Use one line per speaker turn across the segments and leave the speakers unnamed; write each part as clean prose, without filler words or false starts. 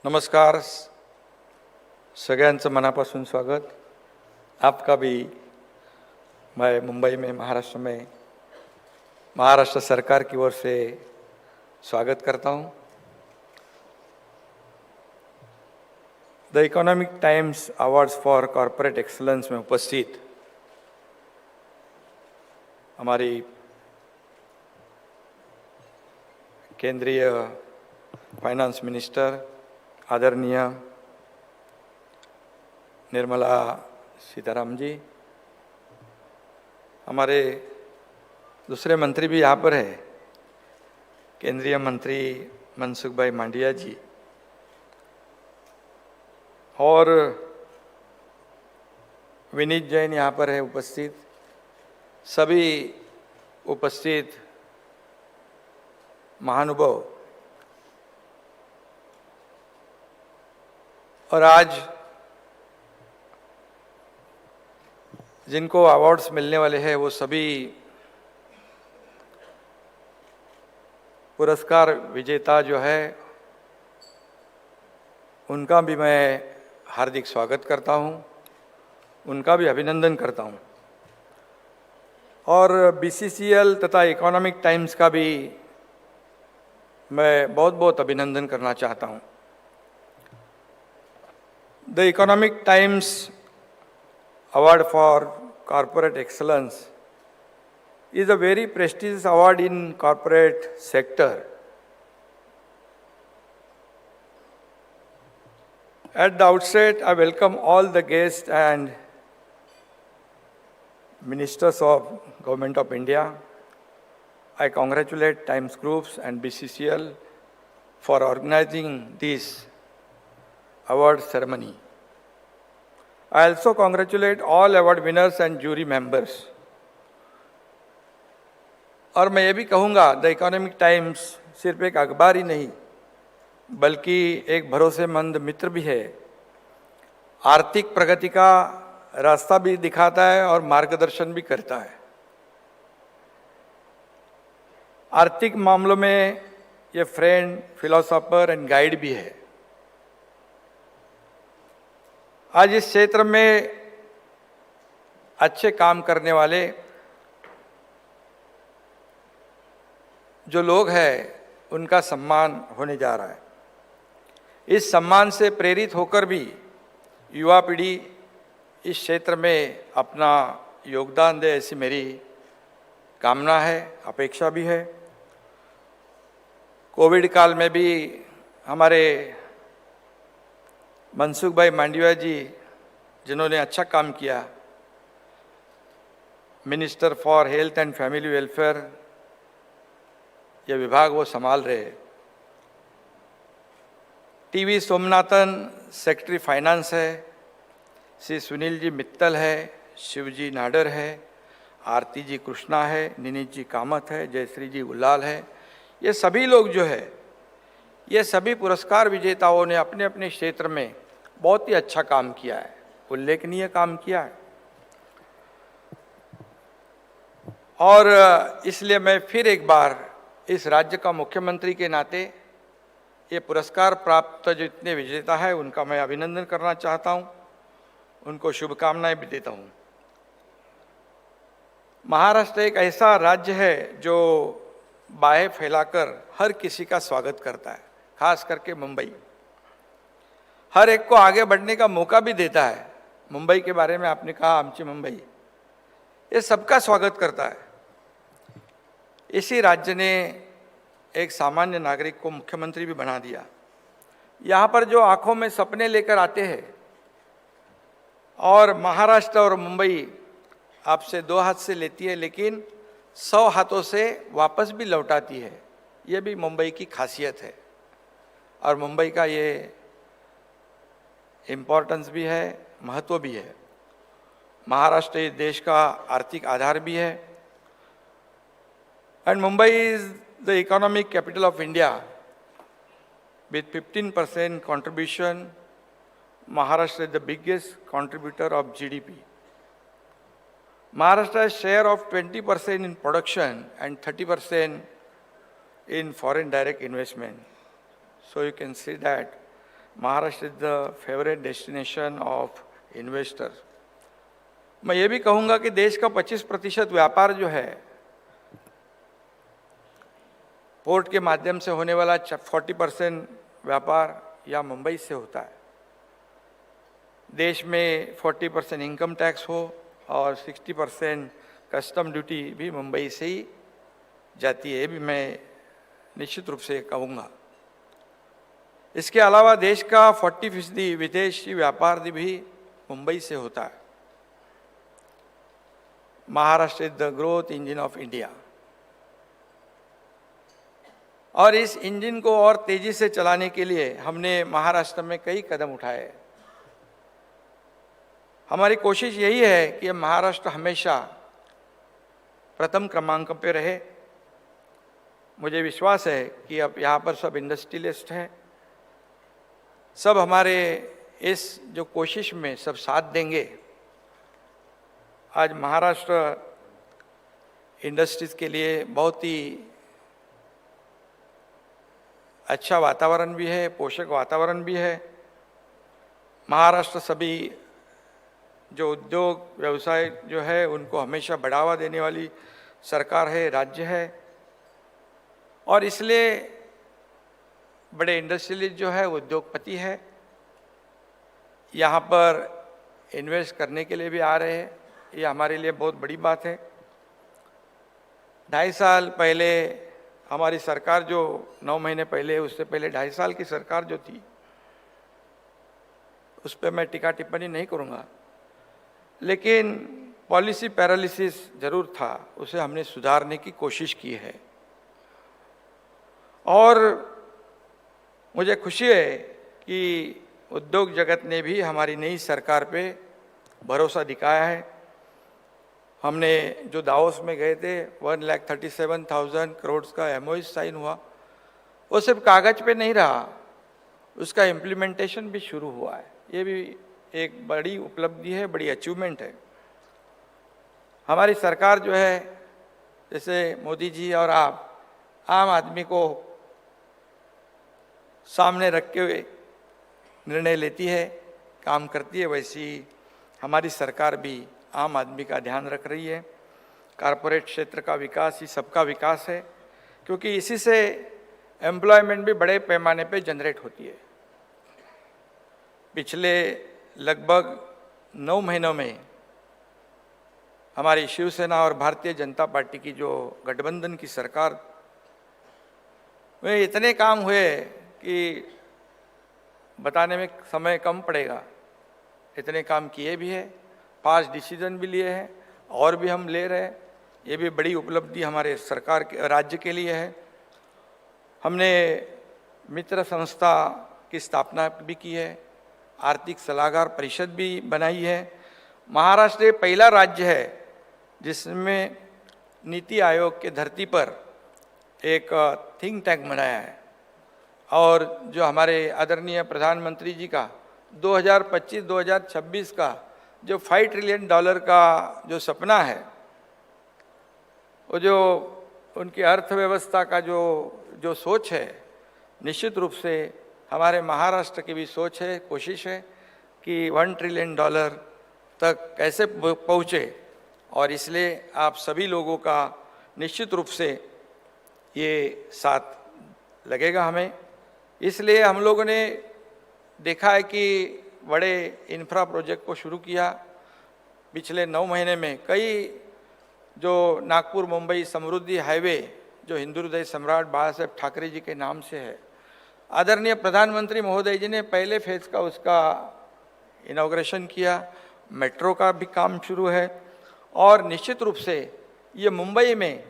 नमस्कार, सगळ्यांचं मनापासून स्वागत। आपका भी मैं मुंबई में महाराष्ट्र में महाराष्ट्र सरकार की ओर से स्वागत करता हूं। The economic times awards for corporate excellence में उपस्थित हमारी केंद्रीय फाइनेंस मिनिस्टर आदरणीय निर्मला सीतारामन जी, हमारे दूसरे मंत्री भी यहाँ पर है, केंद्रीय मंत्री मनसुख भाई मांडविया जी, और विनीत जैन यहाँ पर है उपस्थित, सभी उपस्थित महानुभाव। और आज जिनको अवार्ड्स मिलने वाले हैं वो सभी पुरस्कार विजेता जो है उनका भी मैं हार्दिक स्वागत करता हूं, उनका भी अभिनंदन करता हूं। और बीसीसीएल तथा इकोनॉमिक टाइम्स का भी मैं बहुत बहुत अभिनंदन करना चाहता हूं। The Economic Times Award for Corporate Excellence is a very prestigious award in corporate sector. At the outset, I welcome all the guests and ministers of Government of India. I congratulate Times Groups and BCCL for organizing this award ceremony. I also congratulate all award winners and jury members. और मैं ये भी कहूँगा, the economic times सिर्फ एक अखबार ही नहीं बल्कि एक भरोसेमंद मित्र भी है। आर्थिक प्रगति का रास्ता भी दिखाता है और मार्गदर्शन भी करता है। आर्थिक मामलों में ये फ्रेंड, फिलोसोफर एंड गाइड भी है। आज इस क्षेत्र में अच्छे काम करने वाले जो लोग हैं उनका सम्मान होने जा रहा है। इस सम्मान से प्रेरित होकर भी युवा पीढ़ी इस क्षेत्र में अपना योगदान दे, ऐसी मेरी कामना है, अपेक्षा भी है। कोविड काल में भी हमारे मनसुख भाई मांडविया जी, जिन्होंने अच्छा काम किया, minister for health and family welfare ये विभाग वो संभाल रहे। टीवी सोमनाथन सेक्रेटरी फाइनेंस है, श्री सुनील जी मित्तल है, शिवजी नाडर है, आरती जी कृष्णा है, निनीत जी कामत है, जयश्री जी उल्लाल है। ये सभी लोग जो है, ये सभी पुरस्कार विजेताओं ने अपने अपने क्षेत्र में बहुत ही अच्छा काम किया है, उल्लेखनीय काम किया है। और इसलिए मैं फिर एक बार इस राज्य का मुख्यमंत्री के नाते ये पुरस्कार प्राप्त जो इतने विजेता है उनका मैं अभिनंदन करना चाहता हूं, उनको शुभकामनाएं भी देता हूं। महाराष्ट्र एक ऐसा राज्य है जो बाहें फैलाकर हर किसी का स्वागत करता है, खास करके मुंबई हर एक को आगे बढ़ने का मौका भी देता है। मुंबई के बारे में आपने कहा, आमची मुंबई, ये सबका स्वागत करता है। इसी राज्य ने एक सामान्य नागरिक को मुख्यमंत्री भी बना दिया। यहाँ पर जो आंखों में सपने लेकर आते हैं, और महाराष्ट्र और मुंबई आपसे 2 हाथ से लेती है लेकिन 100 हाथों से वापस भी लौटाती है, ये भी मुंबई की खासियत है। और मुंबई का ये इम्पोर्टेंस भी है, महत्व भी है। महाराष्ट्र इस देश का आर्थिक आधार भी है। And Mumbai is the economic capital of India with 15% contribution. Maharashtra is the biggest contributor of GDP. Maharashtra's share of 20% in production and 30% in foreign direct investment. So you can see that Maharashtra is the favourite destination of investor. मैं ये भी कहूँगा कि देश का 25% व्यापार जो है पोर्ट के माध्यम से होने वाला 40% व्यापार या मुंबई से होता है। देश में 40% इनकम टैक्स हो और 60% कस्टम ड्यूटी भी मुंबई से ही जाती है, ये भी मैं निश्चित रूप से कहूँगा। इसके अलावा देश का 40% विदेशी व्यापार भी मुंबई से होता है। Maharashtra is the growth engine of India, और इस इंजन को और तेजी से चलाने के लिए हमने महाराष्ट्र में कई कदम उठाए। हमारी कोशिश यही है कि महाराष्ट्र हमेशा प्रथम क्रमांक पे रहे। मुझे विश्वास है कि अब यहाँ पर सब इंडस्ट्रियलिस्ट हैं, सब हमारे इस जो कोशिश में सब साथ देंगे। आज महाराष्ट्र इंडस्ट्रीज के लिए बहुत ही अच्छा वातावरण भी है, पोषक वातावरण भी है। महाराष्ट्र सभी जो उद्योग व्यवसाय जो है उनको हमेशा बढ़ावा देने वाली सरकार है, राज्य है, और इसलिए बड़े इंडस्ट्रियलिस्ट जो है उद्योगपति है, यहाँ पर इन्वेस्ट करने के लिए भी आ रहे हैं। ये हमारे लिए बहुत बड़ी बात है। 2.5 साल पहले हमारी सरकार जो 9 महीने पहले, उससे पहले 2.5 साल की सरकार जो थी, उस पर मैं टीका टिप्पणी नहीं करूँगा, लेकिन पॉलिसी पैरालिसिस जरूर था, उसे हमने सुधारने की कोशिश की है। और मुझे खुशी है कि उद्योग जगत ने भी हमारी नई सरकार पे भरोसा दिखाया है। हमने जो दावोस में गए थे 1,37,000 करोड़ का MOU साइन हुआ, वो सिर्फ कागज पे नहीं रहा, उसका इम्प्लीमेंटेशन भी शुरू हुआ है। ये भी एक बड़ी उपलब्धि है, बड़ी अचीवमेंट है। हमारी सरकार जो है, जैसे मोदी जी और आप आम आदमी को सामने रख के निर्णय लेती है, काम करती है, वैसी हमारी सरकार भी आम आदमी का ध्यान रख रही है। कारपोरेट क्षेत्र का विकास ही सबका विकास है, क्योंकि इसी से एम्प्लॉयमेंट भी बड़े पैमाने पे जनरेट होती है। पिछले लगभग 9 महीनों में हमारी शिवसेना और भारतीय जनता पार्टी की जो गठबंधन की सरकार में इतने काम हुए कि बताने में समय कम पड़ेगा। इतने काम किए भी है, 5 डिसीजन भी लिए हैं, और भी हम ले रहे हैं। ये भी बड़ी उपलब्धि हमारे सरकार के, राज्य के लिए है। हमने मित्र संस्था की स्थापना भी की है, आर्थिक सलाहकार परिषद भी बनाई है। महाराष्ट्र पहला राज्य है जिसमें नीति आयोग के धरती पर एक थिंक टैंक बनाया है, और जो हमारे आदरणीय प्रधानमंत्री जी का 2025-2026 का जो $5 ट्रिलियन का जो सपना है, वो जो उनकी अर्थव्यवस्था का जो सोच है, निश्चित रूप से हमारे महाराष्ट्र की भी सोच है, कोशिश है कि $1 ट्रिलियन तक कैसे पहुँचे। और इसलिए आप सभी लोगों का निश्चित रूप से ये साथ लगेगा हमें। इसलिए हम लोगों ने देखा है कि बड़े इंफ्रा प्रोजेक्ट को शुरू किया। पिछले 9 महीने में कई जो नागपुर मुंबई समृद्धि हाईवे, जो हिंदू हृदय सम्राट बाला साहेब ठाकरे जी के नाम से है, आदरणीय प्रधानमंत्री महोदय जी ने पहले फेज का उसका इनॉग्रेशन किया। मेट्रो का भी काम शुरू है, और निश्चित रूप से ये मुंबई में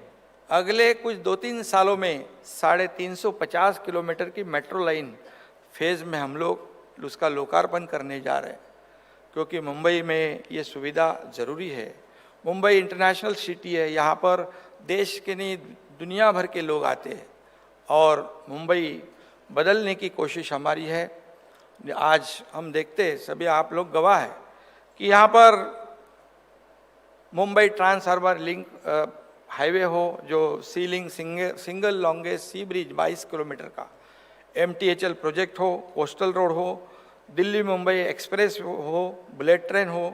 अगले कुछ 2-3 सालों में 350 किलोमीटर की मेट्रो लाइन फेज में हम लोग उसका लोकार्पण करने जा रहे हैं, क्योंकि मुंबई में ये सुविधा ज़रूरी है। मुंबई इंटरनेशनल सिटी है, यहाँ पर देश के नहीं दुनिया भर के लोग आते हैं, और मुंबई बदलने की कोशिश हमारी है। आज हम देखते हैं, सभी आप लोग गवाह हैं कि यहाँ पर Mumbai trans harbour link highway हो, जो sea link single longest sea bridge 22 kilometre का, MTHL प्रोजेक्ट हो, कोस्टल रोड हो, दिल्ली मुंबई एक्सप्रेस हो, बुलेट ट्रेन हो,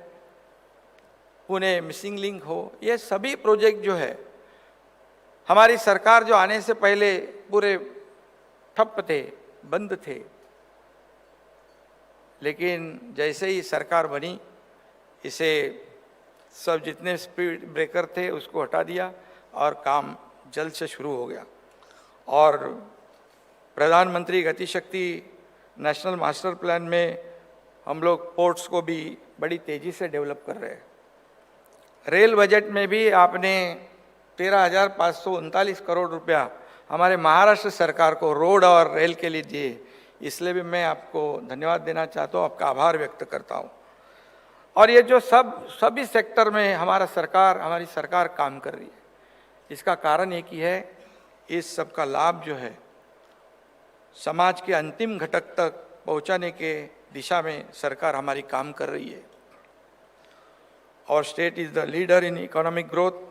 पुणे मिसिंग लिंक हो, ये सभी प्रोजेक्ट जो है हमारी सरकार जो आने से पहले पूरे ठप थे, बंद थे, लेकिन जैसे ही सरकार बनी इसे सब जितने स्पीड ब्रेकर थे उसको हटा दिया और काम जल्द से शुरू हो गया। और प्रधानमंत्री गति शक्ति नेशनल मास्टर प्लान में हम लोग पोर्ट्स को भी बड़ी तेजी से डेवलप कर रहे हैं। रेल बजट में भी आपने 13,539 करोड़ रुपया हमारे महाराष्ट्र सरकार को रोड और रेल के लिए दिए, इसलिए भी मैं आपको धन्यवाद देना चाहता हूँ, आपका आभार व्यक्त करता हूँ। और ये जो सभी सेक्टर में हमारी सरकार काम कर रही है, इसका कारण एक ही है, इस सब का लाभ जो है समाज के अंतिम घटक तक पहुंचाने के दिशा में सरकार हमारी काम कर रही है। और state is the leader in economic growth.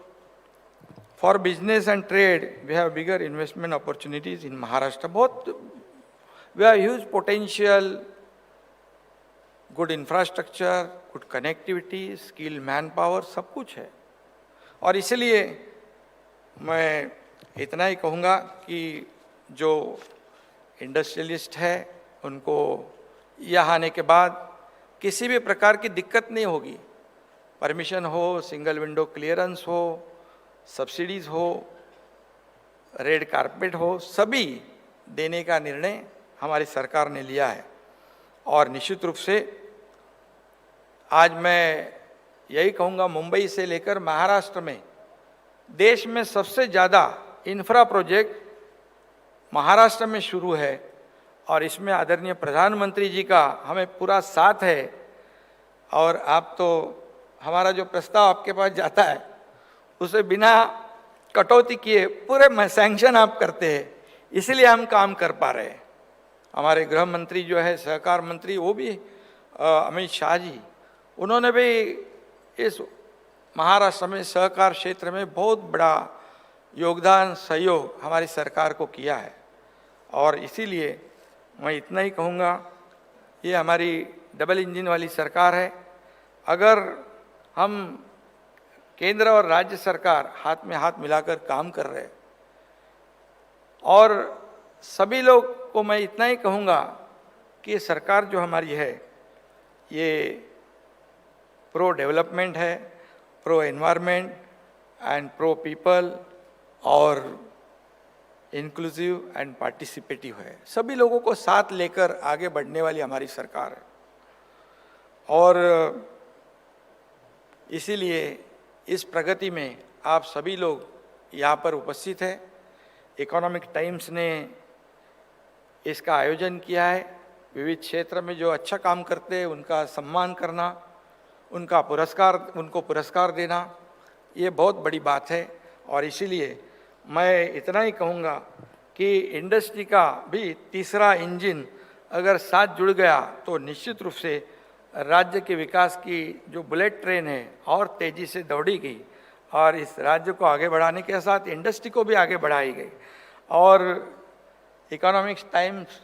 For business and trade we have bigger investment opportunities in Maharashtra. बहुत we have huge potential, good infrastructure, good connectivity, skill manpower, सब कुछ है। और इसलिए मैं इतना ही कहूँगा कि जो इंडस्ट्रियलिस्ट है उनको यहाँ आने के बाद किसी भी प्रकार की दिक्कत नहीं होगी। परमिशन हो, सिंगल विंडो क्लियरेंस हो, सब्सिडीज हो, रेड कारपेट हो, सभी देने का निर्णय हमारी सरकार ने लिया है। और निश्चित रूप से आज मैं यही कहूँगा, मुंबई से लेकर महाराष्ट्र में देश में सबसे ज़्यादा इंफ्रा प्रोजेक्ट महाराष्ट्र में शुरू है। और इसमें आदरणीय प्रधानमंत्री जी का हमें पूरा साथ है। और आप तो हमारा जो प्रस्ताव आपके पास जाता है उसे बिना कटौती किए पूरे सैंक्शन आप करते हैं, इसलिए हम काम कर पा रहे हैं। हमारे गृह मंत्री जो है, सहकार मंत्री, वो भी अमित शाह जी, उन्होंने भी इस महाराष्ट्र में सहकार क्षेत्र में बहुत बड़ा योगदान, सहयोग हमारी सरकार को किया है। और इसीलिए मैं इतना ही कहूँगा, ये हमारी डबल इंजन वाली सरकार है। अगर हम केंद्र और राज्य सरकार हाथ में हाथ मिलाकर काम कर रहे हैं, और सभी लोग को मैं इतना ही कहूँगा कि ये सरकार जो हमारी है ये प्रो डेवलपमेंट है, pro environment and pro people और इंक्लूसिव एंड पार्टिसिपेटिव है। सभी लोगों को साथ लेकर आगे बढ़ने वाली हमारी सरकार है। और इसीलिए इस प्रगति में आप सभी लोग यहाँ पर उपस्थित हैं। इकोनॉमिक टाइम्स ने इसका आयोजन किया है। विविध क्षेत्र में जो अच्छा काम करते हैं उनका सम्मान करना, उनको पुरस्कार देना, ये बहुत बड़ी बात है। और इसीलिए मैं इतना ही कहूँगा कि इंडस्ट्री का भी तीसरा इंजन अगर साथ जुड़ गया तो निश्चित रूप से राज्य के विकास की जो बुलेट ट्रेन है और तेज़ी से दौड़ेगी, और इस राज्य को आगे बढ़ाने के साथ इंडस्ट्री को भी आगे बढ़ाई गई। और इकोनॉमिक्स टाइम्स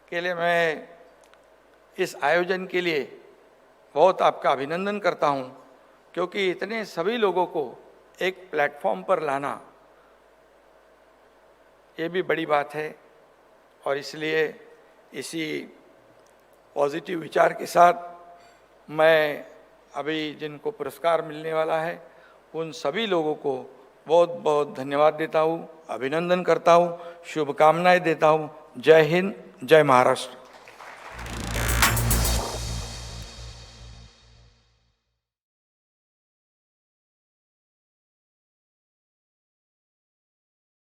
के लिए मैं इस आयोजन के लिए बहुत आपका अभिनंदन करता हूं, क्योंकि इतने सभी लोगों को एक प्लेटफॉर्म पर लाना ये भी बड़ी बात है। और इसलिए इसी पॉजिटिव विचार के साथ मैं अभी जिनको पुरस्कार मिलने वाला है उन सभी लोगों को बहुत बहुत धन्यवाद देता हूँ, अभिनंदन करता हूँ, शुभकामनाएं देता हूँ। जय हिंद, जय महाराष्ट्र।